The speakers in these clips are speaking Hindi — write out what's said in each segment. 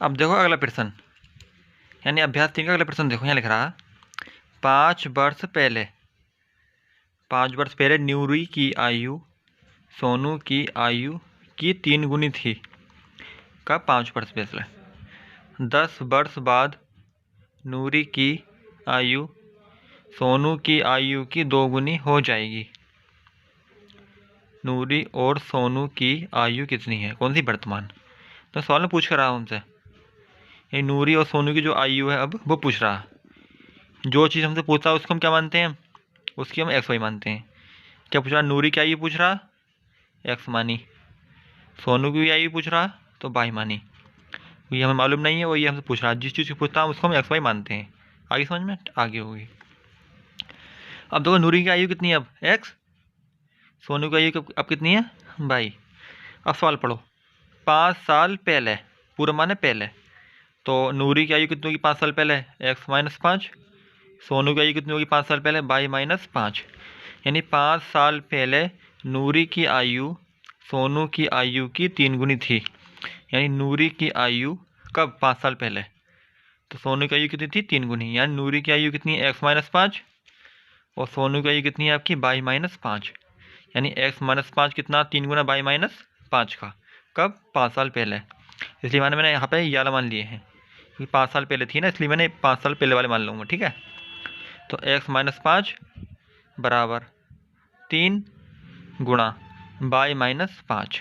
अब देखो अगला प्रश्न, यानी अभ्यास 3 का अगला प्रश्न देखो, यहाँ लिख रहा 5 वर्ष पहले, 5 वर्ष पहले नूरी की आयु सोनू की आयु की 3 गुनी थी। कब? 5 वर्ष पहले। 10 वर्ष बाद नूरी की आयु सोनू की आयु की 2 गुनी हो जाएगी। नूरी और सोनू की आयु कितनी है? कौन सी? वर्तमान। तो सवाल में पूछ कर रहा हूँ उनसे, ये नूरी और सोनू की जो आयु है अब वो पूछ रहा है। जो चीज़ हमसे पूछता है उसको हम क्या मानते हैं? उसकी हम एक्स वाई मानते हैं। क्या पूछ रहा? नूरी की आयु पूछ रहा, एक्स मानी। सोनू की आयु पूछ रहा तो वाई मानी। ये हमें मालूम नहीं है, वो ये हमसे पूछ रहा है। जिस चीज़ को पूछता है उसको हम एक्स वाई मानते हैं। आगे समझ में आगे होगी। अब देखो नूरी की आयु कितनी है? अब एक्स। सोनू की आयु अब कितनी है? वाई। अब सवाल पढ़ो। 5 साल पहले, पूरा माने पहले, तो नूरी की आयु कितनी होगी 5 साल पहले? X minus 5। सोनू की आयु कितनी होगी 5 साल पहले? Y minus 5। यानी 5 साल पहले नूरी की आयु सोनू की आयु की 3 गुनी थी। यानी नूरी की आयु कब? 5 साल पहले। तो सोनू की आयु कितनी थी? 3 गुनी। यानी नूरी की आयु कितनी है? X minus 5। और सोनू की आयु कितनी है आपकी? Y minus 5। यानी एक्स माइनस 5 कितना? 3 गुना वाई माइनस 5 का। कब? 5 साल पहले। इसलिए मैंने यहाँ पे ये वाला मान लिए हैं कि 5 साल पहले थी ना, इसलिए मैंने 5 साल पहले वाले मान लूँगा। ठीक है। तो एक्स माइनस 5 बराबर 3 गुणा वाई माइनस 5।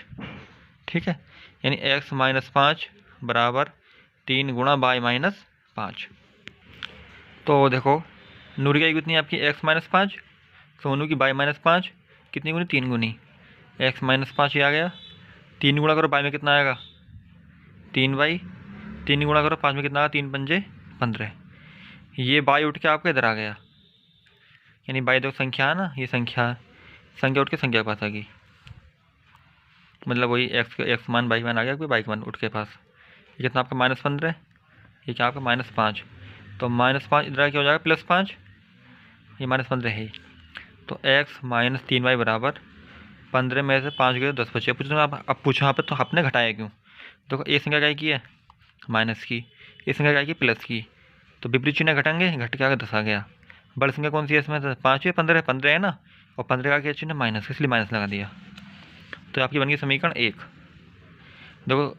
ठीक है। यानी एक्स माइनस 5 बराबर 3 गुणा वाई माइनस 5। तो देखो नूरी की आयु कितनी है आपकी? X minus 5। सोनू की वाई माइनस 5। कितनी गुनी? 3 गुनी। एक्स माइनस 5 ये आ गया। 3 गुणा करो, वाई में कितना आएगा? 3 वाई। 3 गुणा करो 5 में कितना आएगा? 3 पंजे 15। ये वाई उठ के आपका इधर आ गया। यानी वाई देखो संख्या है ना, ये संख्या उठ के संख्या के पास आ गई। मतलब वही एक्स मान वाई मान आ गया, कोई वाई मान उठ के पास। ये कितना आपका? माइनस 15। ये क्या आपका? माइनस 5। तो माइनस 5 इधर क्या हो जाएगा? प्लस 5। ये माइनस 15 है। तो एक्स माइनस 3 वाई बराबर 15 में से 5 गए 10 बचे। अब पूछो यहाँ पर तो आपने घटाया क्यों? देखो ये संख्या क्या की है? माइनस की। ये संख्या क्या की? प्लस की। तो विपरीत चिन्ह घटाएंगे, घट के आगे 10 आ गया। बड़ी संख्या कौन सी है इसमें? 5 है, 15 है ना, और 15 का क्या चिन्ह? माइनस, इसलिए माइनस लगा दिया। तो आपकी बन गई समीकरण 1। देखो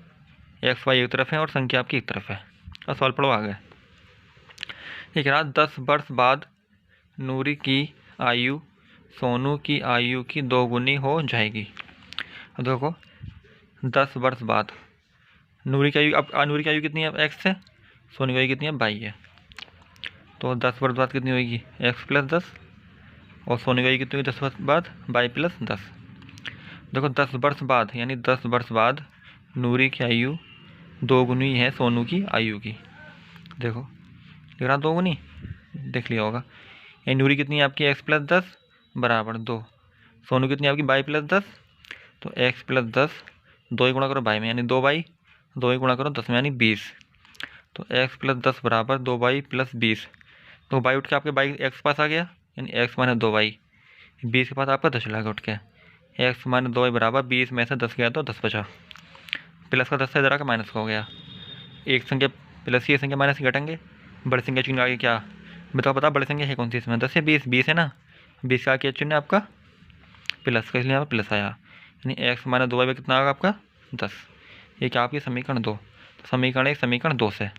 एक्स वाई एक तरफ है और संख्या आपकी एक तरफ है। और सवाल पढ़ो आगे। एक रात 10 वर्ष बाद नूरी की आयु सोनू की आयु की 2 गुनी हो जाएगी। अब देखो 10 वर्ष बाद नूरी की आयु, अब नूरी की आयु कितनी है? एक्स है। सोनू की आयु कितनी है? वाई है। तो 10 वर्ष बाद कितनी होगी? X plus 10। और सोनू की आयु कितनी होगी 10 वर्ष बाद? Y plus 10। देखो 10 वर्ष बाद, यानी 10 वर्ष बाद नूरी की आयु 2 गुनी है सोनू की आयु की। देखो लिख रहा 2 गुनी, देख लिया होगा। यानी नूरी कितनी है आपकी? एक्स प्लस 10 बराबर 2। सोनू कितनी है आपकी? Y plus 10। तो एक्स प्लस 10 2 ही गुणा करो वाई में, यानी 2 वाई। 2 ही गुणा करो 10 में, यानी 20। तो एक्स प्लस 10 बराबर 2 वाई प्लस 20। तो वाई उठ के आपके वाई एक्स पास आ गया, यानी एक्स माइनस 2 वाई। 20 के पास आपका 10 चला गया उठ के। एक्स माइनस 2 वाई बराबर 20 में से 10 गया तो 10 बचा। प्लस का 10 से इधर आकर माइनस का हो गया। एक संख्या प्लस की, एक संख्या माइनस की घटेंगे। बड़ी संख्या चिन्ह आगे क्या बताओ? बता बड़ी संख्या है कौन सी इसमें? 10 या 20? 20 है ना। 20 का क्या चिन्ह है आपका? प्लस का, इसलिए यहाँ पर प्लस आया। यानी एक्स माइनस 2 वाई में कितना आएगा आपका? 10। ये क्या आपकी समीकरण 2। तो समीकरण 1 समीकरण 2 से।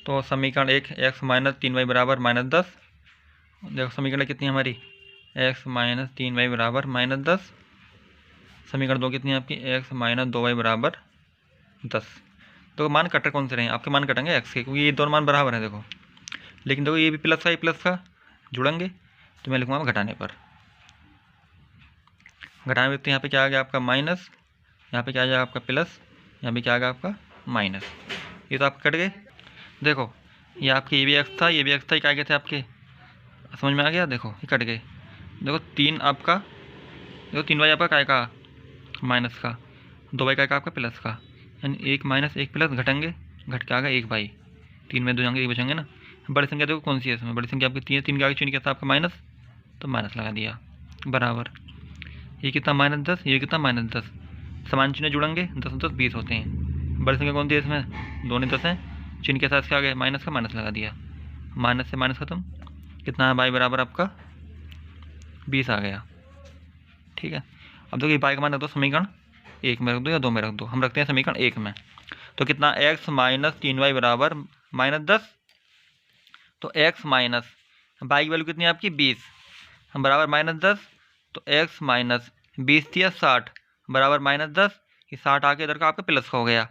तो समीकरण 1 एक्स माइनस 3 वाई बराबर माइनस 10। देखो समीकरण कितनी है हमारी? एक्स माइनस 3 वाई बराबर माइनस 10। समीकरण 2 कितनी है आपकी? एक्स माइनस 2 वाई बराबर 10। तो मान कटर कौन से रहे? आपके मान कटेंगे एक्स के, क्योंकि ये दोनों मान बराबर हैं। देखो लेकिन देखो ये भी प्लस का, ये प्लस का जुड़ेंगे, तो मैं लिखूँगा घटाने पर। घटाने में तो यहाँ पे क्या आ गया आपका? माइनस। यहाँ पे क्या आ जाएगा आपका? प्लस। यहाँ पे क्या आ गया आपका? माइनस। ये तो आप कट गए। देखो ये आपके ये भी एक्स था, ये भी एक्स था, ये क्या गए थे आपके? समझ में आ गया? देखो ये कट गए। देखो 3 आपका, देखो 3 वाई आपका काय का? माइनस का। 2 वाई का आपका? प्लस का। यानी 1 माइनस 1 प्लस घटेंगे, घट के आ गया 1 वाई। 3 में 2 जाएंगे, 1 बचेंगे ना। बड़ी संख्या देखो कौन सी है इसमें? बड़ी संख्या आपकी 3 है। 3 के आगे चिन्ह क्या था आपका? माइनस। तो माइनस लगा दिया बराबर। ये कितना? माइनस 10। ये कितना? माइनस 10। समान चिन्ह जुड़ेंगे, 10 10 20 होते हैं। बड़ी संख्या कौन सी है इसमें, दोनों 10 हैं, चिन्ह के साथ क्या आ गया माइनस का, माइनस लगा दिया, माइनस से माइनस खत्म, कितना है बाई बराबर आपका 20 आ गया। ठीक है, अब देखो ये बाई का मान रख दो समीकरण 1 में रख दो या 2 में रख दो, हम रखते हैं समीकरण 1 में। तो कितना x माइनस 3y बराबर -10, तो x माइनस बाई की वैल्यू कितनी है आपकी 20 बराबर -10, तो x माइनस 20 थी 60 बराबर -10, ये 60 आके इधर का आपका प्लस का हो गया,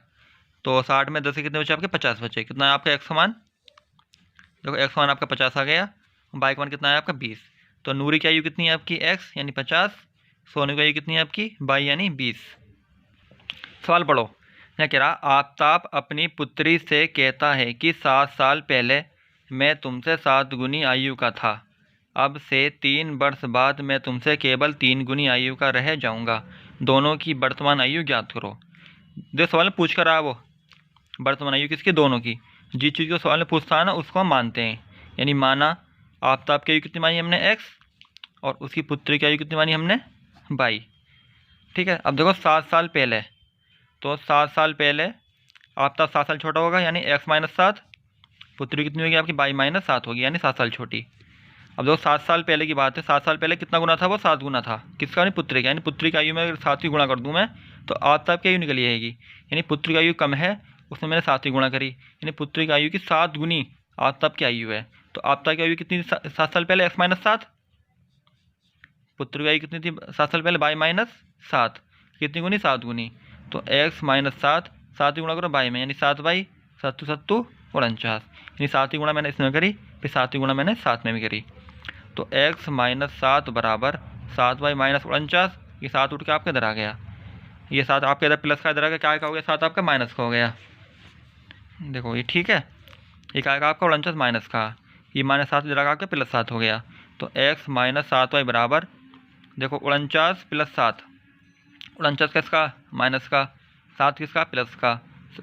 तो 60 में 10 से कितने बचे आपके 50 बचे, कितना है आपका x मान, देखो x मान आपका 50 आ गया, बाई का मान कितना है आपका 20, तो नूरी की आयु कितनी है आपकी x यानी 50, सोने की आयु कितनी है आपकी बाई यानी 20। सवाल पढ़ो, क्या कह रहा, आफ्ताब अपनी पुत्री से कहता है कि 7 साल पहले मैं तुमसे 7 गुनी आयु का था, अब से 3 वर्ष बाद मैं तुमसे केवल 3 गुनी आयु का रह जाऊंगा, दोनों की वर्तमान आयु ज्ञात करो। जो सवाल में पूछ कर रहा है वो वर्तमान आयु किसकी, दोनों की, जिस चीज़ को सवाल में पूछता है ना उसको हम मानते हैं, यानी माना आफ्ताब की आयु कितनी मानी हमने x और उसकी पुत्री की आयु कितनी मानी हमने y। ठीक है, अब देखो 7 साल पहले, तो 7 साल पहले आफ्ताब 7 साल छोटा होगा यानी x माइनस 7, पुत्री कितनी होगी आपकी y माइनस 7 होगी यानी 7 साल छोटी। अब देखो 7 साल पहले की बात है, 7 साल पहले कितना गुना था, वो 7 गुना था, किसका यानी पुत्री का, यानी पुत्री की आयु में अगर 7 ही गुणा कर दूँ मैं तो आफ्ताब की आयु निकली आएगी, यानी पुत्री की आयु कम है उसमें मैंने 7 ही गुणा करी, यानी पुत्री की आयु की 7 गुनी आफ्ताब की आयु है, तो आफ्ताब की आयु कितनी थी 7 साल पहले x माइनस 7, पुत्री की आयु कितनी थी 7 साल पहले y माइनस 7, कितनी गुनी 7 गुनी, तो x माइनस 7 7 ही गुणा करो y में यानी 7y 7 7 49, यानी 7 ही गुणा मैंने इसमें करी फिर 7 ही गुणा मैंने 7 में भी करी, तो x माइनस 7 बराबर 7y माइनस 49, ये 7 उठ के आपके इधर आ गया, ये 7 आपके इधर प्लस का इधर आ गया, क्या हो गया 7 आपका माइनस का हो गया, देखो ये ठीक है, ये क्या आएगा आपका 49 माइनस का, ये -7 इधर आपका +7 हो गया, तो x माइनस 7y बराबर देखो 49 + 7, 49 किसका माइनस का, 7 किसका प्लस का,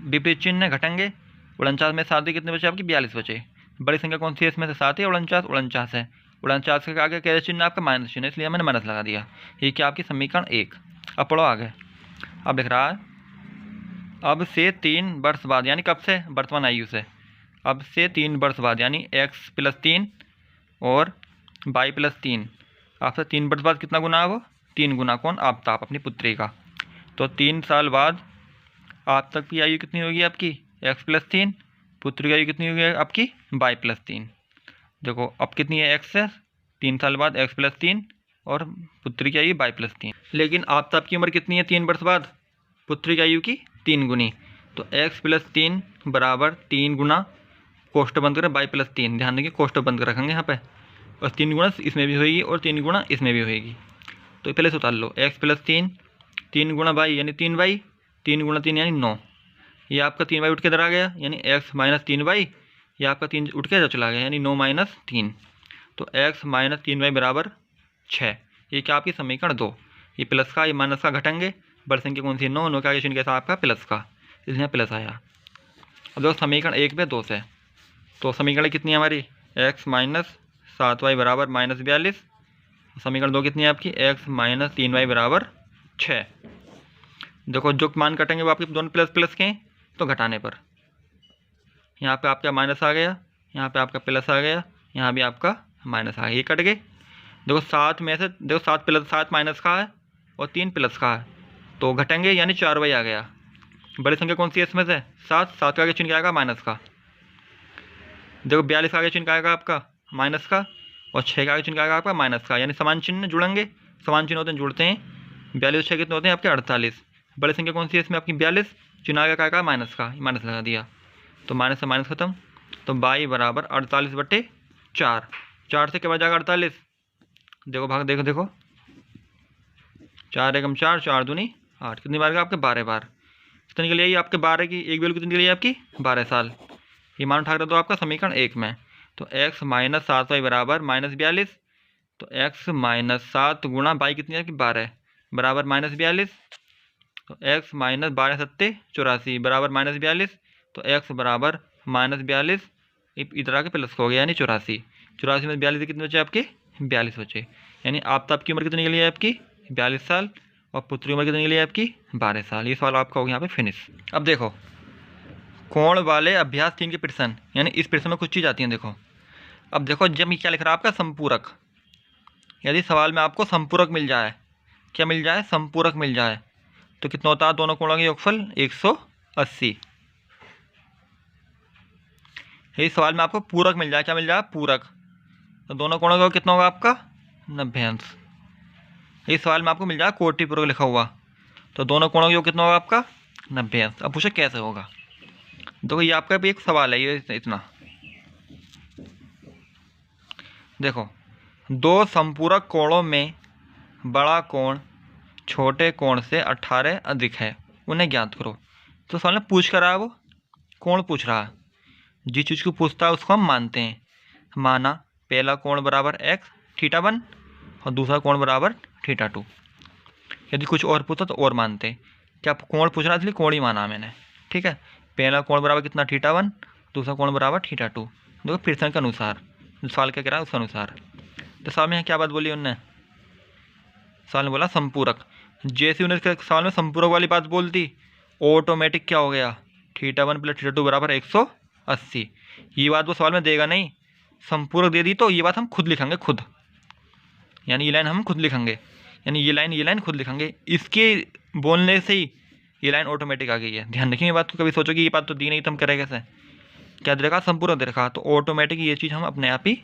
विपरीत चिन्ह घटेंगे, 49 में 7 कितने बचे आपकी 42 बचे, बड़ी संख्या कौन सी है इसमें से 7 है, 49 है, 49 के आगे क्या चिन्ह आपका माइनस चिन्ह, इसलिए मैंने माइनस लगा दिया, ये क्या आपकी समीकरण 1। अब पढ़ो आगे, अब लिख रहा है अब से 3 वर्ष बाद, यानी कब से, वर्तमान आयु से, अब से 3 वर्ष बाद यानी x + 3 और y + 3, आपसे 3 वर्ष बाद कितना गुना है वो 3 गुना, कौन आफ्ताब अपनी पुत्री का, तो 3 साल बाद आफ्ताब की आयु कितनी होगी आपकी x + 3, पुत्री की आयु कितनी होगी आपकी y + 3, देखो अब कितनी है x है 3 साल बाद x + 3 और पुत्री की आयु y + 3, लेकिन आफ्ताब की उम्र कितनी है 3 वर्ष बाद, पुत्री की आयु की 3 गुनी, तो x + 3 बराबर 3 गुना, कोष्ठ बंद करें y + 3, ध्यान देंगे कोष्ठ बंद कर रखेंगे यहाँ पे, और 3 गुना इसमें भी होगी और 3 गुना इसमें भी होगी, तो पहले से उतार लो x + 3 3 गुना y यानी 3y, 3 गुना 3 यानी 9, ये आपका 3y उठ के इधर आ गया यानी x - 3y, ये आपका 3 उठ के इधर चला गया यानी 9 - 3, तो x - 3y बराबर 6, ये क्या आपकी समीकरण 2, ये प्लस का ये माइनस का घटेंगे, बड़ी संख्या कौन सी है 9 का चिन्ह कैसा आपका प्लस का, इसलिए प्लस आया। अब देखो समीकरण 1 पे 2 से, तो समीकरण कितनी है हमारी x - 7y बराबर -42, समीकरण 2 कितनी है आपकी x - 3y बराबर 6, देखो जो मान कटेंगे वो आपके दोनों प्लस प्लस के हैं, तो घटाने पर यहाँ पे आपका माइनस आ गया, यहाँ पे आपका प्लस आ गया, यहाँ भी आपका माइनस आ गया, ये कट गए, देखो 7 में से देखो 7 + 7 माइनस का है और 3 प्लस का है, तो घटेंगे यानी 4y आ गया, बड़ी संख्या कौन सी है इसमें से 7, 7 का आगे चिन्ह क्या आएगा माइनस का, देखो 42 का आगे चिन्ह क्या आएगा आपका माइनस का और 6 का आगे चिन्ह क्या आएगा आपका माइनस का, यानी समान चिन्ह जुड़ेंगे, समान चिन्ह होते हैं जुड़ते हैं, 42 6 कितने होते हैं आपके 48, बड़ी संख्या कौन सी है इसमें आपकी 42, चिन्ह आएगा क्या आएगा माइनस का, माइनस लगा दिया, तो माइनस से माइनस खत्म, तो y बराबर 48/4, 4 से क्या बच जाएगा 48, देखो भाग देखो देखो 4 एकम 4 4 दूनी 8, कितनी बार का आपके 12 बार, कितनी के लिए आपके 12 की एक वैल्यू कितनी के लिए आपकी 12 साल, ये मान उठा कर दो आपका समीकरण 1 में, तो x - 7y बराबर -42, तो x - 7 गुणा y कितनी है आपकी 12 बराबर -42, तो x - 12 7 84 बराबर -42, तो x बराबर -42, इधर आके प्लस का हो गया यानी 84, 84 में 42 कितने बचे आपके 42 बचे, यानी आफ्ताब की उम्र कितनी के लिए आपकी 42 साल और पुत्री उम्र कितनी के लिए आपकी 12 साल, ये सवाल आपका हो गया यहाँ पे फिनिश। अब देखो कोण वाले अभ्यास 3 के प्रश्न, यानी इस प्रश्न में कुछ चीज़ आती हैं। देखो अब देखो, जब ये क्या लिख रहा है आपका संपूरक, यदि सवाल में आपको संपूरक मिल जाए, क्या मिल जाए, संपूरक मिल जाए, तो कितना होता है दोनों कोणों का योगफल 180। यदि सवाल में आपको पूरक मिल जाए, क्या मिल जाए, पूरक, तो दोनों कोणों का कितना होगा आपका 90 अंश। यदि सवाल में आपको मिल जाए कोटि पूरक लिखा हुआ, तो दोनों कोणों का योग कितना होगा आपका 90 अंश। अब पूछो कैसे होगा। देखो ये आपका भी एक सवाल है, ये इतना देखो, दो संपूरक कोणों में बड़ा कोण छोटे कोण से 18 अधिक है, उन्हें ज्ञात करो। तो सवाल में पूछ कर रहा है, वो कोण पूछ रहा है, जिस चीज़ को पूछता है उसको हम मानते हैं। माना पहला कोण बराबर x θ1 और दूसरा कोण बराबर θ2। यदि कुछ और पूछता तो और मानते हैं। क्या कोण पूछ रहा था, इसलिए कोण ही माना मैंने, ठीक है। पहला कोण बराबर कितना θ1, दूसरा कोण बराबर θ2। देखो प्रश्न के अनुसार, जो सवाल क्या कह रहा है उसके अनुसार। तो सवाल में क्या बात बोली उनने, सवाल ने बोला संपूरक। जैसे उन्हें सवाल में संपूरक वाली बात बोलती, ऑटोमेटिक क्या हो गया, θ1 + θ2 बराबर 180। ये बात वो सवाल में देगा नहीं, संपूरक दे दी तो ये बात हम खुद लिखेंगे, खुद, यानी ये लाइन हम खुद लिखेंगे, यानी ये लाइन खुद लिखेंगे। इसके बोलने से ही ये लाइन ऑटोमेटिक आ गई है। ध्यान रखिए ये बात को, कभी सोचो कि ये बात तो दी नहीं तो हम करें कैसे। क्या दे रखा, संपूरक दे रखा, तो ऑटोमेटिक ये चीज़ हम अपने आप ही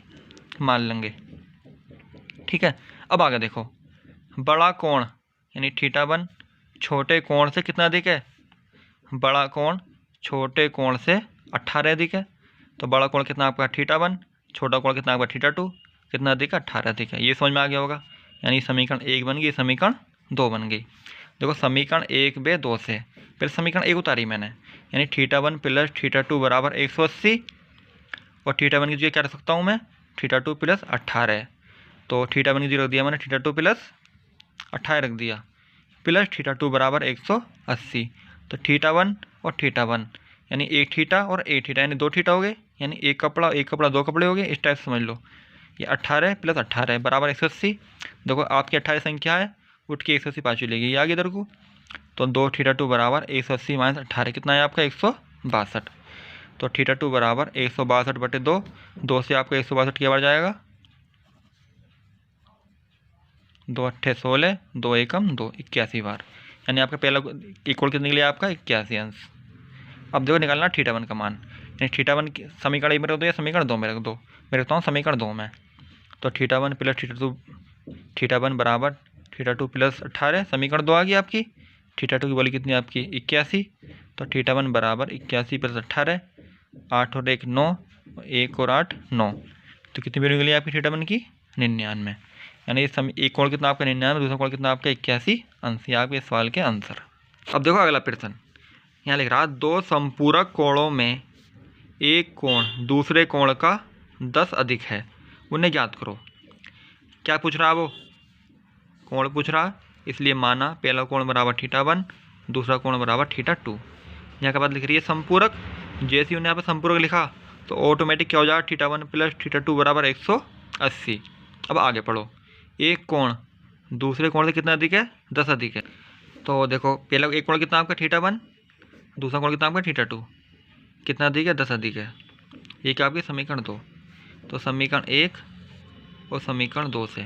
मान लेंगे, ठीक है। अब आगे देखो, बड़ा कोण यानी θ1 छोटे कोण से कितना अधिक है, बड़ा कोण छोटे कोण से 18 अधिक है। तो बड़ा कोण कितना आपका θ1, छोटा कोण कितना आपका θ2, कितना अधिक है, 18 अधिक है। ये समझ में आ गया होगा। यानी समीकरण 1 बन गई, समीकरण 2 बन गई। देखो समीकरण 1 बे 2 से फिर समीकरण 1 उतारी मैंने, यानी θ1 + θ2 बराबर 180, और θ1 की जगह क्या रख सकता हूँ मैं, θ2 + 18। तो θ1 की जगह रख दिया मैंने θ2 + 18 रख दिया, प्लस θ2 बराबर 180। तो θ1 और θ1 यानी एक थीटा और एक थीटा, यानी दो थीटा हो गए, यानी एक कपड़ा दो कपड़े हो गए, इस टाइप समझ लो। ये 18 + 18 बराबर 180। देखो आपकी 18 संख्या है, उठ के 180 पाँच लेगी, ये आ गई इधर को। तो 2 θ2 बराबर 180 - 18 कितना है आपका 162। तो θ2 बराबर 162/2, 2 से आपका 162 क्या बार जाएगा, 2 अट्ठे 16, 2 एकम 2, 81 बार। यानी आपका पहला इक्वल कितने के लिए आपका 81 अंश। अब देखो निकालना θ1 का मान, यानी θ1 समीकरण 1 में रख दो या समीकरण 2 में रख दो। मैं रखता हूँ समीकरण 2 में। तो θ1 + θ2, θ1 बराबर θ2 + 18, समीकरण 2 आ गई आपकी। θ2 की वैल्यू कितनी आपकी 81। तो θ1 बराबर 81 + 18, 8 और 1 9, 1 और 8 9। तो कितनी वैल्यू निकली आपकी θ1 की 99। यानी एक कोण कितना आपका 99, दूसरा कोण कितना आपका 81 अंश। आपके सवाल के आंसर। अब देखो अगला प्रश्न, यहाँ लिख रहा है दो संपूरक कोणों में एक कोण दूसरे कोण का 10 अधिक है, उन्हें ज्ञात करो। क्या पूछ रहा है वो, कोण पूछ रहा है, इसलिए माना पहला कोण बराबर θ1, दूसरा कोण बराबर θ2। यहाँ के बाद लिख रही है संपूरक। जैसे उन्हें यहाँ पर संपूरक लिखा तो ऑटोमेटिक क्या हो जाएगा, θ1 + θ2 बराबर 180। अब आगे पढ़ो, एक कोण दूसरे कोण से कितना अधिक है, 10 अधिक है। तो देखो पहला एक कोण कितना आपका θ1, दूसरा कोण कितना आपका θ2, कितना अधिक है, 10 अधिक है। ये क्या आपकी समीकरण 2। तो समीकरण 1 और समीकरण 2 से,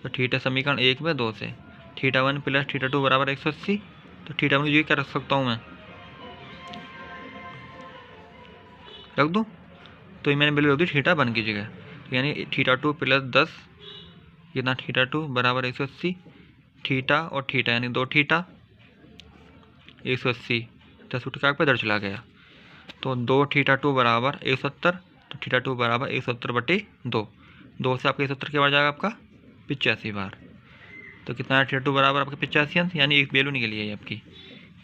तो थीटा समीकरण 1 में 2 से θ1 + θ2 बराबर 180। तो θ1 की जगह क्या रख सकता हूँ मैं, रख दूँ। तो ये मैंने वैल्यू रख दी θ1 की जगह, तो यानी θ2 + 10 कितना, θ2 बराबर 180। थीटा और थीटा यानी 2 थीटा, 180 10 उठ के इधर चला गया। तो 2 θ2 बराबर 170। तो θ2 बराबर 170/2, 2 से आपका 170 के बार जाएगा आपका 85 बार। तो कितना है θ2 बराबर आपका 85 अंश, यानी एक वैल्यू निकली है आपकी।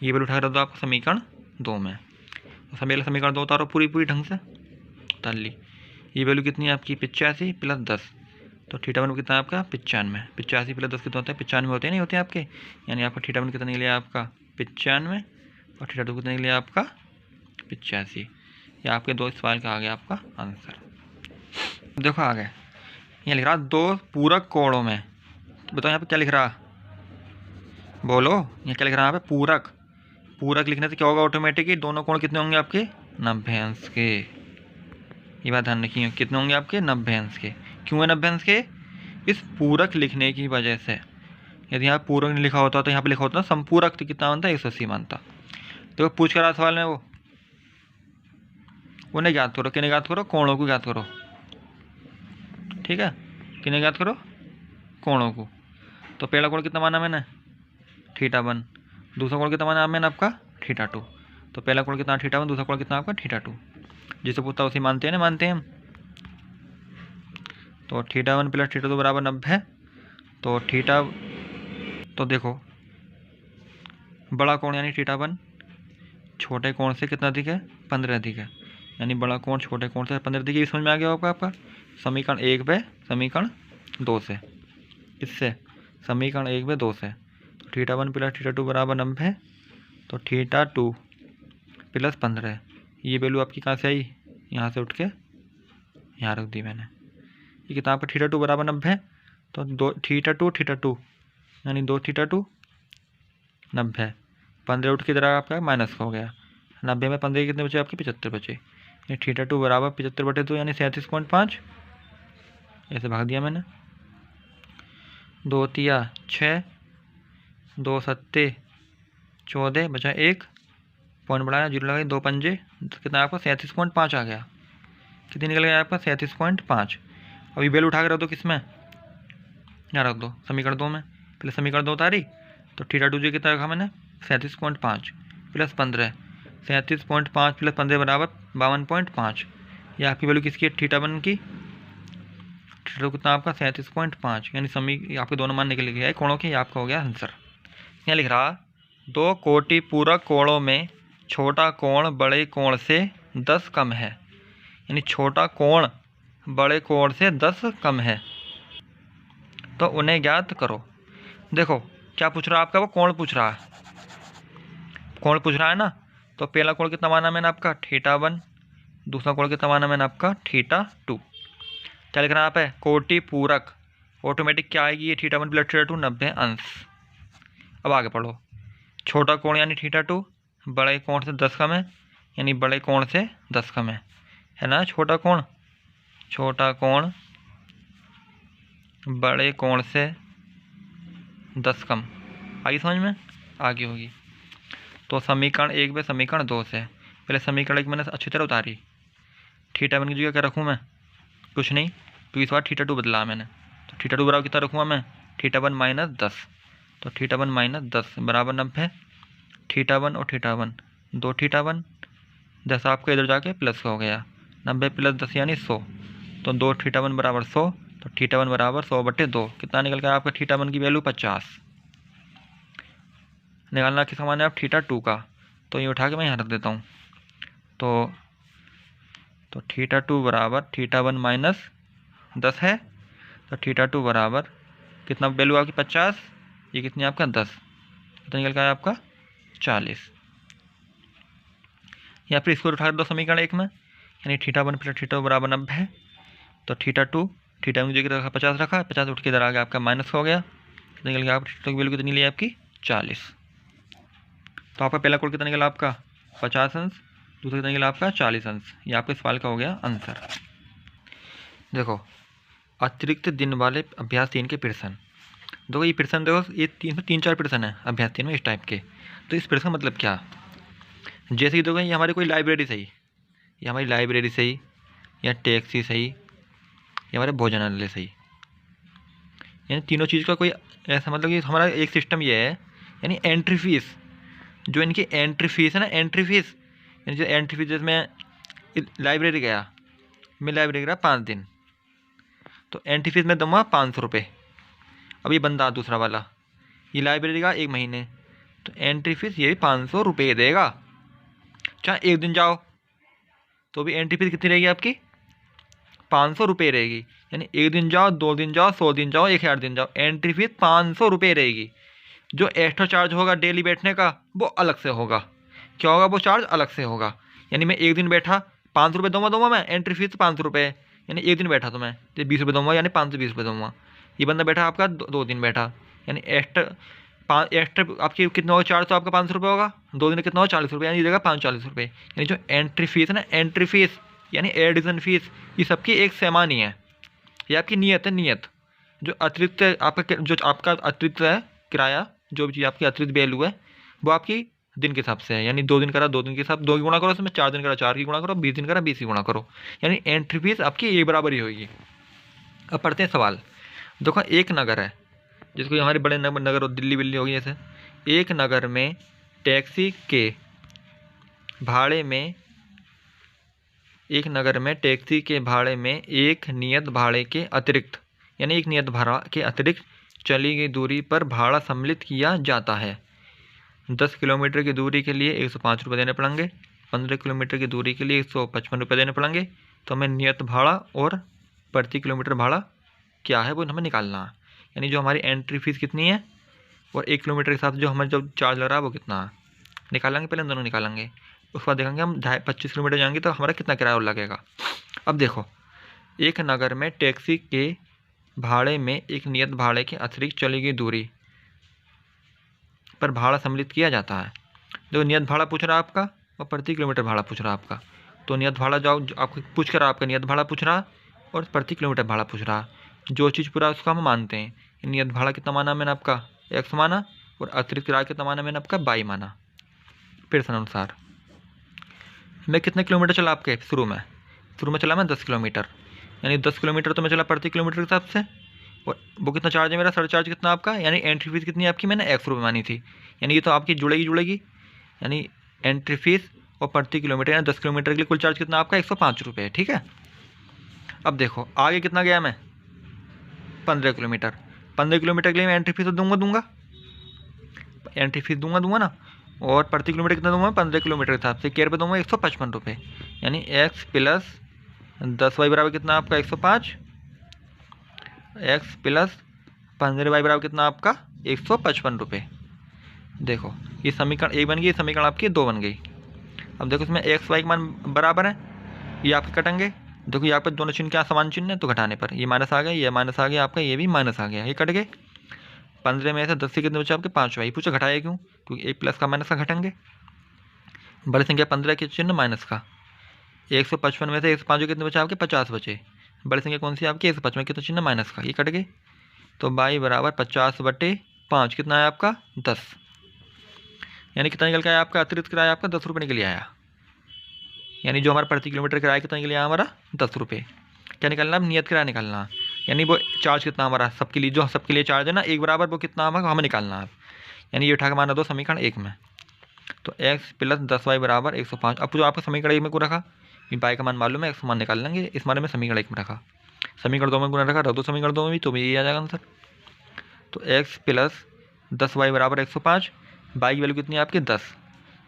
ये वैल्यू उठा दो आपका समीकरण 2 में। तो समीकरण 2 उतारो पूरी ढंग से, उतार ली। ये वैल्यू कितनी है आपकी 85 + 10। तो θ1 कितना है आपका 95, 85 + 10 कितना होता है 95 होते हैं, नहीं होते हैं आपके। यानी आपका θ1 कितना निकले आपका 95 और θ2 कितना निकले आपका 85। ये आपके दो सवाल का आ गया आपका आंसर। देखो आगे यहाँ लिख रहा दो पूरक कोणों में, तो बताओ यहाँ पे क्या लिख रहा, बोलो यहाँ क्या लिख रहा है यहाँ पे, पूरक। पूरक लिखने से क्या होगा, ऑटोमेटिक ही दोनों कोण कितने होंगे आपके 90 अंश के। ये बात ध्यान रखिए, कितने होंगे आपके 90 अंश के। क्यों है 90 अंश के? इस पूरक लिखने की वजह से। यदि यहाँ पूरक नहीं लिखा होता तो यहाँ पे लिखा होता संपूरक, तो कितना बनता है 180 बनता। तो पूछ कर रहा सवाल में वो नहीं ज्ञात करो, किन्हें ज्ञात करो? कोणों को ज्ञात करो। ठीक है, किन्हें ज्ञात करो? कोणों को। तो पहला कोण कितना माना मैंने? θ1। दूसरा कोण कितना माना मैंने आपका? θ2। तो पहला कोण कितना θ1, दूसरा कोण कितना आपका θ2। जिसे पूछता उसे मानते हैं ना, मानते हैं हम। तो θ1 प्लस θ2 बराबर 90। तो तो देखो बड़ा कोण यानी θ1 छोटे कोण से कितना अधिक है? 15 अधिक है। यानी बड़ा कोण छोटे कोण से 15 अधिक है। समझ में आ गया होगा आपका समीकरण 1 पे समीकरण 2 से। इससे समीकरण 1 पे 2 से। तो θ1 प्लस θ2 बराबर 90। तो θ2 प्लस 15, ये वैल्यू आपकी कहाँ से आई? यहाँ से उठ के यहाँ रख दी मैंने। ये कितना आपका θ2 बराबर 90। तो θ2 यानी 2 θ2 90। 15 उठ के इधर आपका माइनस हो गया। 90 में 15 कितने बचे आपके? 75 बचे। यानी θ2 बराबर 75/2 यानी 37.5। ऐसे भाग दिया मैंने। 2 तिया 6, 2 सत्ते 14, बचा 1 पॉइंट बढ़ाया, 0 लगाई, 2 पंजे, तो कितना आपका 37.5 आ गया। कितनी निकल गया आपका? 37.5। अभी बेल उठा के रख दो, किस में? यहाँ रख दो समीकरण 2 में। पहले समीकरण 2 उतारी तो θ2 जो कितना रखा मैंने? 37.5 प्लस 15। 37.5 प्लस 15 बराबर 52.5। ये आपकी वैल्यू किसकी है? θ1 की। θ2 कितना आपका? 37.5। यानी आपके दोनों मान निकल गया है कोणों के। आपका हो गया आंसर। यहाँ लिख रहा 2 कोटि पूरक कोणों में छोटा कोण बड़े कोण से 10 कम है। यानी छोटा कोण बड़े कोण से 10 कम है, तो उन्हें ज्ञात करो। देखो क्या पूछ रहा है आपका? वो कोण पूछ रहा है, कोण पूछ रहा है ना। तो पहला कोण कितना माना मैंने आपका? θ1। दूसरा कोण कितना माना मैंने आपका? θ2। क्या लिख रहा है आप है? कोटि पूरक। ऑटोमेटिक क्या आएगी ये? θ1 प्लस θ2 90 अंश। अब आगे पढ़ो। छोटा कोण यानी θ2 बड़े कोण से 10 कम है, यानी बड़े कोण से 10 कम है ना। छोटा कोण बड़े कोण से 10 कम। आगे समझ में? आगे होगी। तो समीकरण 1 पे समीकरण 2 से। पहले समीकरण 1 मैंने अच्छी तरह उतारी। θ1 की जगह क्या रखूँ मैं? कुछ नहीं, क्योंकि इस बार θ2 बदला मैंने। तो θ2 बराबर कितना रखूँगा मैं? θ1 माइनस 10। तो θ1 माइनस 10 बराबर 90। θ1 और θ1 2 θ1, जैसा आपका इधर जाके प्लस हो गया। 90 प्लस 10 यानी 100। तो 2 θ1 बराबर 100। तो θ1 बराबर 100/2। कितना निकल गया आपका? θ1 की वैल्यू 50। निकालना किसका मान है आप? θ2 का। तो ये उठा के मैं यहाँ रख देता हूँ। तो θ2 बराबर θ1 माइनस 10 है। तो θ2 बराबर कितना वैल्यू आपकी? 50। ये कितनी आपका? 10। कितना निकल गया आपका? 40। या फिर इसको उठा दो समीकरण 1 में, यानी θ1 प्लस θ2 बराबर 90 है। तो θ2 की जगह रखा 50 रखा, 50 उठ के इधर आ गया आपका माइनस हो गया। कितना निकल गया? आप θ2 की वैल्यू कितनी ली आपकी? 40। तो आपका पहला कोण कितना निकला आपका? 50 अंश। दूसरा कितना निकला आपका? 40 अंश। ये आपके सवाल का हो गया आंसर। देखो अतिरिक्त दिन वाले अभ्यास 3 के प्रश्न। देखो ये प्रश्न देखो, ये 3-4 प्रश्न है अभ्यास 3 में इस टाइप के। तो इस प्रश्न का मतलब क्या? जैसे कि देखो ये हमारी कोई लाइब्रेरी सही, या हमारी लाइब्रेरी सही, या टैक्सी सही, या हमारे भोजनालय सही। यानी तीनों चीज़ का कोई ऐसा मतलब कि हमारा एक सिस्टम ये है, यानी एंट्री फीस, जो इनकी एंट्री फीस है ना, एंट्री फीस यानी जो एंट्री फीस, जैसे मैं लाइब्रेरी गया, 5 दिन, तो एंट्री फीस मैं दूँगा 500 रुपये। अब ये बंदा दूसरा वाला, ये लाइब्रेरी का 1 महीने, तो एंट्री फीस ये भी 500 रुपये देगा। चाहे 1 दिन जाओ तो भी एंट्री फीस कितनी रहेगी आपकी? 500 रुपये रहेगी। यानी 1 दिन जाओ, 2 दिन जाओ, 100 दिन जाओ, 1000 दिन जाओ, एंट्री फीस 500 रुपये रहेगी। जो एक्स्ट्रा चार्ज होगा डेली बैठने का वो अलग से होगा। क्या होगा? वो चार्ज अलग से होगा। यानी मैं 1 दिन बैठा 500 रुपये दूँगा मैं, एंट्री फीस 500 रुपये। यानी 1 दिन बैठा तो मैं 20 रुपये दूँगा, यानी 520 रुपये दूँगा। ये बंदा बैठा आपका 2 दिन बैठा, यानी एक्स्ट्रा पाँच एक्स्ट्रा आपकी कितना होगा, 4 तो आपका 500 रुपये होगा, 2 दिन कितना होगा 40 रुपये, यानी देगा 540 रुपये। यानी जो एंट्री फीस है ना, एंट्री फीस यानी एडिशन फीस, ये सबकी एक समान ही है। ये आपकी नियत है, नियत। जो अतिरिक्त आपका अतिरिक्त है किराया, जो भी चीज़ आपकी अतिरिक्त वैल्यू है, वो आपकी दिन के हिसाब से है। यानी 2 दिन करा 2 दिन के हिसाब 2 की गुणा करो, उसमें 4 दिन करा 4 की गुणा करो, 20 दिन करा 20 की गुणा करो, यानी एंट्री फीस आपकी एक बराबर ही होगी। अब पढ़ते हैं सवाल। देखो एक नगर है, जिसको हमारे बड़े नगर हो, दिल्ली विल्ली होगी जैसे, एक नगर में टैक्सी के भाड़े में, एक नगर में टैक्सी के भाड़े में एक नियत भाड़े के अतिरिक्त, यानी एक नियत भाड़ा के अतिरिक्त चली गई दूरी पर भाड़ा सम्मिलित किया जाता है। 10 किलोमीटर की दूरी के लिए 105 रुपये देने पड़ेंगे, 15 किलोमीटर की दूरी के लिए 155 रुपये देने पड़ेंगे। तो हमें नियत भाड़ा और प्रति किलोमीटर भाड़ा क्या है वो हमें निकालना है। यानी जो हमारी एंट्री फीस कितनी है और 1 किलोमीटर के हिसाब से जो हमें जो चार्ज लग रहा है वो कितना है, निकालेंगे। पहले दोनों निकालेंगे, उसके बाद देखेंगे हम 25 किलोमीटर जाएंगे तो हमारा कितना किराया लगेगा। अब देखो, एक नगर में टैक्सी के भाड़े में एक नियत भाड़े के अतिरिक्त चली गई दूरी पर भाड़ा सम्मिलित किया जाता है। देखो नियत भाड़ा पूछ रहा है आपका और प्रति किलोमीटर भाड़ा पूछ रहा है आपका। तो नियत भाड़ा जाओ आपको पूछ कर आपका नियत भाड़ा पूछ रहा और प्रति किलोमीटर भाड़ा पूछ रहा। जो चीज़ पूरा उसको हम मानते हैं। नियत भाड़ा कितना माना मैंने आपका, x माना, और अतिरिक्त किराया कितना माना मैंने आपका, y माना। फिर अनुसार मैं कितने किलोमीटर चला आपके शुरू में चला मैं 10 किलोमीटर, यानी 10 किलोमीटर तो मैं चला प्रति किलोमीटर के हिसाब से। और वो कितना चार्ज है मेरा, सरचार्ज कितना आपका, यानी एंट्री फीस कितनी है आपकी, मैंने 100 रुपये मानी थी। यानी ये तो आपकी जुड़ेगी, यानी एंट्री फीस और प्रति किलोमीटर, यानी 10 किलोमीटर के लिए कुल चार्ज कितना आपका 105 रुपये। ठीक है। अब देखो आगे कितना गया मैं, 15 किलोमीटर। 15 किलोमीटर के लिए मैं एंट्री फीस तो दूंगा, एंट्री फीस दूंगा ना, और प्रति किलोमीटर कितना दूंगा, 15 किलोमीटर के हिसाब से क्या रुपये दूंगा, 155 रुपये। यानी x प्लस 10y बराबर कितना आपका 105, x प्लस 15y बराबर कितना आपका 155 रुपये। देखो ये समीकरण एक बन गई, समीकरण आपकी 2 बन गई। अब देखो इसमें x y का मान बराबर है, ये आपके कटेंगे। देखो यहाँ पर दोनों चिन्ह क्या समान चिन्ह है, तो घटाने पर ये माइनस आ गया, ये माइनस आ गया आपका, ये भी माइनस आ गया, ये कट गए। 15 में से 10 से कितने बचे आपके 5। भाई पूछो घटाया क्यों, क्योंकि एक प्लस का माइनस का घटेंगे। बड़ी संख्या 15 के चिन्ह माइनस का, 155 में से 105 कितने बचे आपके 50 बचे। बड़ी संख्या कौन सी आपकी 155 कितना चिन्ह माइनस का, ये कट गए। तो y बराबर 50/5 कितना है आपका 10। यानी कितना निकल के आया आपका अतिरिक्त किराया आपका 10 रुपये निकल आया। यानी जो हमारा प्रति किलोमीटर किराया कितना निकल आया हमारा 10 रुपये। क्या निकलना, नियत किराया निकालना, यानी वो चार्ज कितना हमारा सबके लिए, जो सबके लिए चार्ज है ना एक बराबर, वो कितना हमें निकालना है। यानी ये उठा के माना दो समीकरण 1 में। तो x प्लस 10y बराबर 105। अब जो आपका समीकरण 1 में को रखा, ये y का मान मालूम है, x मान निकाल लेंगे, इस बारे में समीकरण 1 में रखा, समीकरण 2 में गुना रखा, रख दो समीकरण 2 में भी, तो भी ये आ जाएगा आंसर। तो x प्लस 10y बराबर 105, y की वैल्यू कितनी है आपकी 10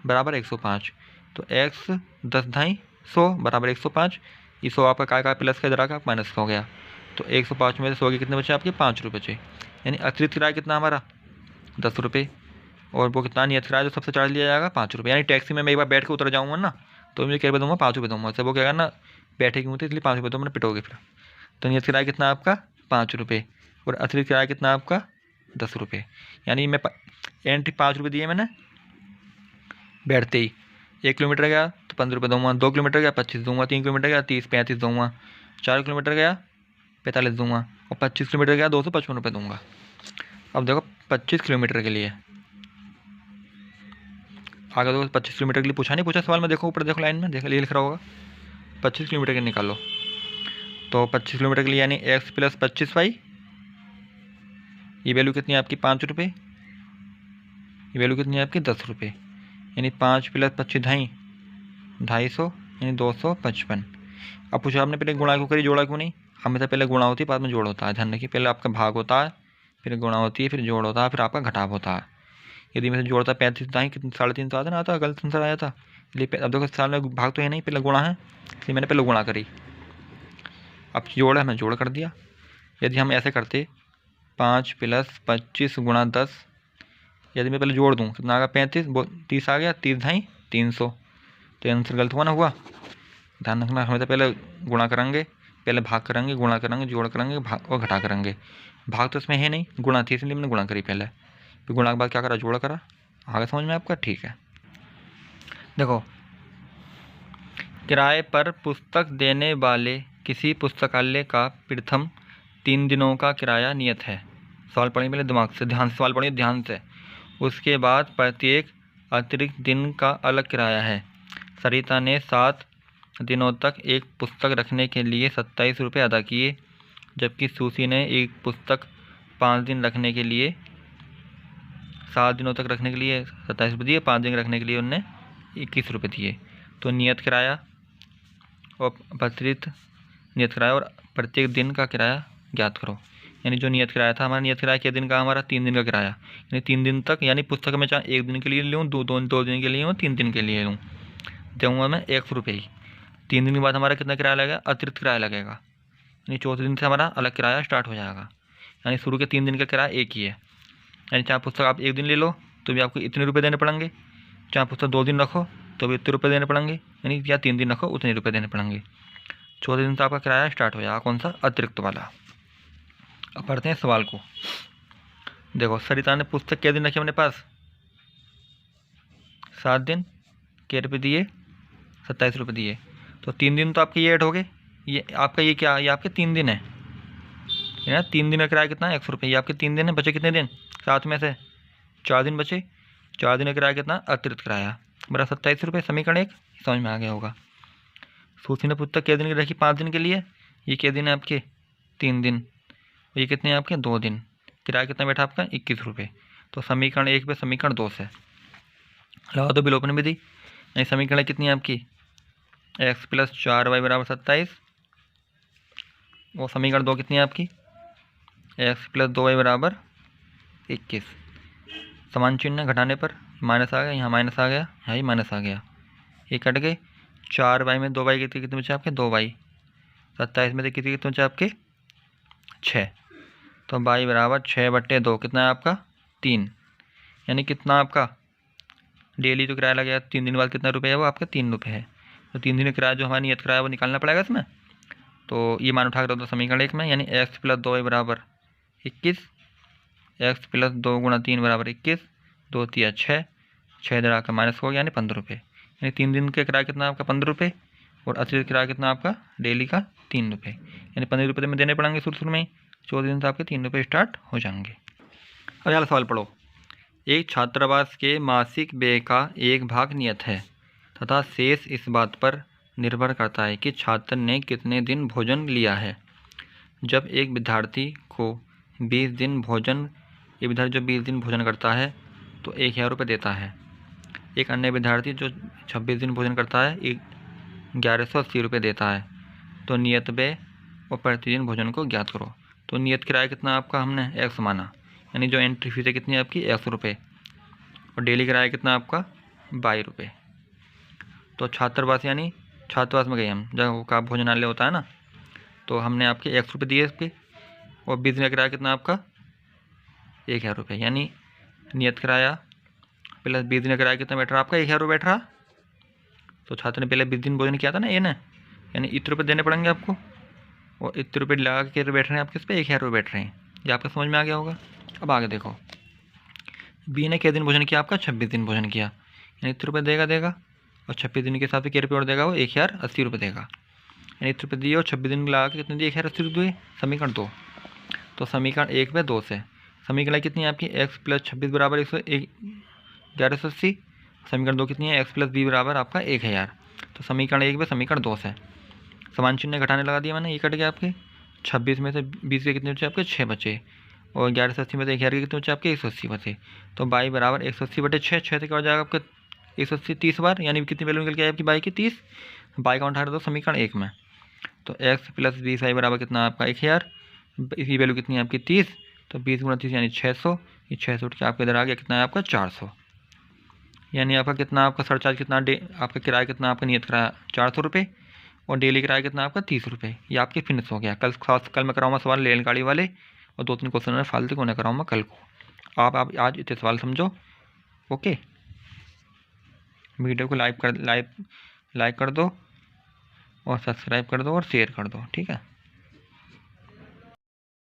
बराबर 105। तो x 10 ढाई 100 बराबर 105। ये 100 आपका काय प्लस का इधर आकर माइनस का हो गया। तो 105 में से 100 के कितने बचे आपके 5 रुपये बचे। यानी अतिरिक्त किराया कितना हमारा 10 रुपये, और वो कितना नियत किराया जो सबसे चार्ज लिया जाएगा 5 रुपये। यानी टैक्सी में मैं एक बार बैठ के उतर जाऊँगा ना, तो मुझे क्या रुपये दूँगा 5 रुपये दूँगा। वो क्या करना, बैठे क्यों थे इसलिए 5 रुपये तो मैंने पिटोगे फिर। तो नियत किराया कितना आपका 5 रुपये, और अतिरिक्त किराया कितना आपका 10 रुपये। यानी मैं एंट्री 5 रुपये दिए मैंने बैठते ही। 1 किलोमीटर गया तो 15 रुपये दूँगा, 2 किलोमीटर गया 25 दूँगा, 3 किलोमीटर गया 30-35 दूँगा, 4 किलोमीटर गया 45 दूँगा, और 25 किलोमीटर गया 255 रुपये दूँगा। अब देखो 25 किलोमीटर के लिए आगे, देखो 25 किलोमीटर के लिए पूछा नहीं पूछा सवाल में, देखो ऊपर देखो लाइन में देखो लिख रहा होगा 25 किलोमीटर के निकालो। तो 25 किलोमीटर के लिए यानी x प्लस 25y, ये वैल्यू कितनी है आपकी 5 रुपये, ये वैल्यू कितनी है आपकी 10 रुपये। यानी 5 प्लस 25 250, यानी 255। अब पूछा आपने पहले गुणा क्यों करी, जोड़ा क्यों नहीं। हमेशा पहले गुणा होती है बाद में जोड़ होता है, ध्यान रखिए। पहले आपका भाग होता है, फिर गुणा होती है, फिर जोड़ होता है, फिर आपका घटाव होता है। यदि मैं से जोड़ता 35 दाई कितने 350 आता ना, आता गलत आंसर आया था। इसलिए अब देखो साल में भाग तो है नहीं, पहले गुणा है, इसलिए मैंने पहले गुणा करी। अब जोड़ है, मैं जोड़ कर दिया। यदि हम ऐसे करते 5 प्लस 25 गुणा 10, यदि मैं पहले जोड़ दूँ कितना आ गया 35, 30 आ गया, 30 ढाई 300। तो आंसर गलत हुआ ना, हुआ। ध्यान रखना, हमें तो पहले गुणा करेंगे, पहले भाग करेंगे, गुणा करेंगे, जोड़ करेंगे, भाग और घटा करेंगे। भाग तो इसमें है नहीं, गुणा थी इसलिए मैंने गुणा करी। पहले फिर गुणा के बाद क्या करा, जोड़ करा। आगे समझ में आपका? ठीक है। देखो, किराए पर पुस्तक देने वाले किसी पुस्तकालय का प्रथम 3 दिनों का किराया नियत है। सवाल पढ़िए पहले दिमाग से, ध्यान से सवाल पढ़िए, ध्यान से। उसके बाद प्रत्येक अतिरिक्त दिन का अलग किराया है। सरिता ने 7 दिनों तक एक पुस्तक रखने के लिए 27 रुपये अदा किए, जबकि सूसी ने एक पुस्तक 5 दिन रखने के लिए 7 दिनों तक रखने के लिए 27 रुपये दिए, 5 दिन रखने के लिए उनने 21 रुपये दिए। तो नियत किराया और अतिरिक्त नियत किराया और प्रत्येक दिन का किराया ज्ञात करो। यानी जो नियत किराया था हमारा, नियत किराया कितने दिन का, हमारा 3 दिन का किराया, यानी 3 दिन तक, यानी पुस्तक में चाहे 1 दिन के लिए लूँ, 2 दिन के लिए लूँ, 3 दिन के लिए लूँ, दूँगा मैं 100 रुपये ही। 3 दिन के बाद हमारा कितना किराया लगेगा, अतिरिक्त किराया लगेगा, यानी चौथे दिन से हमारा अलग किराया स्टार्ट हो जाएगा। यानी शुरू के 3 दिन का किराया एक ही है, यानी चाहे पुस्तक आप 1 दिन ले लो तो भी आपको इतने रुपये देने पड़ेंगे, चाहे पुस्तक 2 दिन रखो तो भी इतने रुपये देने पड़ेंगे, यानी या 3 दिन रखो उतने रुपये देने पड़ेंगे। चौथे दिन से आपका किराया स्टार्ट हो जाएगा, कौन सा, अतिरिक्त वाला। अब पढ़ते हैं सवाल को। देखो, सरिता ने पुस्तक कितने दिन रखी अपने पास, 7 दिन, के रुपये दिए, 27 रुपये दिए, तो 3 दिन तो आपके ये ऐड हो गए। ये आपका ये क्या, ये आपके 3 दिन है ना, 3 दिन का किराया कितना है, 100 रुपये। ये आपके 3 दिन है, बचे कितने दिन, 7 में से 4 दिन बचे, 4 दिन का किराया कितना, अतिरिक्त किराया बड़ा 27 रुपये। समीकरण 1 समझ में आ गया होगा। सूसी ने पुस्तक कितने दिन की रखी, 5 दिन के लिए, ये कितने दिन है आपके, 3 दिन, ये कितने हैं आपके, 2 दिन। किराया कितना बैठा आपका, 21 रुपये। तो समीकरण 1 पे समीकरण 2 से लगा दो विलोपन विधि, यानी समीकरण कितनी है आपकी, x + 4y = 27, और समीकरण 2 कितनी है आपकी, x + 2y = 21। समान चिन्ह घटाने पर माइनस आ गया, यहाँ माइनस आ गया, यहाँ ही माइनस आ गया, ये कट गए। 4y में 2y कितने बचे आपके, 2y। 27 में से कितने बचे आपके, 6। तो y = 6/2 कितना है आपका, 3। यानी कितना आपका डेली जो किराया लगेगा 3 दिन बाद कितना रुपये है, वो आपका 3 रुपये है। तो 3 दिन का किराया जो हमारा नियत किराया वो निकालना पड़ेगा इसमें। तो ये मान उठा कर दो समीकरण 1 में, यानी x + 2y = 21, x + 2 × 3 = 21, 2 × 6, 6 इधर आकर माइनस हो गया, यानी 15 रुपये। यानी 3 दिन का किराया कितना आपका, 15 रुपये, और अतिरिक्त किराया कितना आपका डेली का, 3 रुपये, यानी 15 रुपये में देने पड़ेंगे शुरू में। 14 दिन से आपके 3 रुपये स्टार्ट हो जाएंगे। अब यहाँ सवाल पढ़ो। एक छात्रावास के मासिक व्यय का एक भाग नियत है तथा शेष इस बात पर निर्भर करता है कि छात्र ने कितने दिन भोजन लिया है। जब एक विद्यार्थी को 20 दिन भोजन, एक विद्यार्थी जो 20 दिन भोजन करता है तो 1000 रुपये देता है। एक अन्य विद्यार्थी जो 26 दिन भोजन करता है 1180 रुपये देता है। तो नियत व्यय और प्रतिदिन भोजन को ज्ञात करो। तो नियत किराया कितना आपका हमने x माना, यानी जो एंट्री फीस है कितनी आपकी, 100 रुपये, और डेली किराया कितना आपका 22 रुपये। तो छात्रावास, यानी छात्रावास में गए हम, जब का भोजनालय होता है ना, तो हमने आपके 100 रुपये दिए इस पर, और 20 दिन का किराया कितना आपका 1000 रुपये, यानी नियत किराया प्लस 20 दिन का किराया कितना बैठ रहा आपका, 1000 रुपये बैठ रहा। तो छात्र ने पहले 20 दिन भोजन किया था ना, ये ना, यानी इतने रुपये देने पड़ेंगे आपको, और इतने रुपये लगा के बैठ रहे हैं आपके इस पर 1000 रुपये बैठ रहे हैं। ये आपको समझ में आ गया होगा। अब आगे देखो, बी ने कितने दिन भोजन किया आपका, 26 दिन भोजन किया, यानी इतने रुपये देगा, और 26 दिन के हिसाब से कितने रुपये और देगा वो, 1080 रुपये देगा, यानी इतने रुपये दिए और 26 दिन लगा के कितने दिए, 1080 रुपये। समीकरण 2। तो समीकरण 1 पे 2 से समीकरण कितनी है आपकी, x + 26 = 1180। समीकरण 2 कितनी है, x + b = आपका 1000। तो समीकरण 1 पे समीकरण 2 से समान चिन्ह घटाने लगा दिया मैंने, ये कट गया आपके। 26 में से 20 के कितने बचे आपके, 6 बचे, और 1180 में से 1000 के कितने बचे आपके, 180 बचे। तो y = 180/6, 6 से क्या हो जाएगा आपका 180 30 बार, यानी कितनी वैल्यू निकल के आई आपकी y की 30। y का उठा दो समीकरण 1 में, तो x + 20y = कितना आपका 1000, इसकी वैल्यू कितनी है आपकी 30, तो 20 × 30 यानी 600, ये 600 उठ के आपके इधर आ गया, कितना है आपका 400। यानी आपका कितना आपका सरचार्ज कितना, आपका किराया कितना आपका नियत किराया 400 रुपये, और डेली किराया कितना आपका 30 रुपये। ये आपकी फिनिश हो गया। कल मैं कराऊंगा सवाल रेलगाड़ी वाले, और 2-3 क्वेश्चन फालतू को नहीं कराऊंगा कल को। आप आज इतने सवाल समझो। ओके, वीडियो को लाइक कर दो, और सब्सक्राइब कर दो, और शेयर कर दो, ठीक है।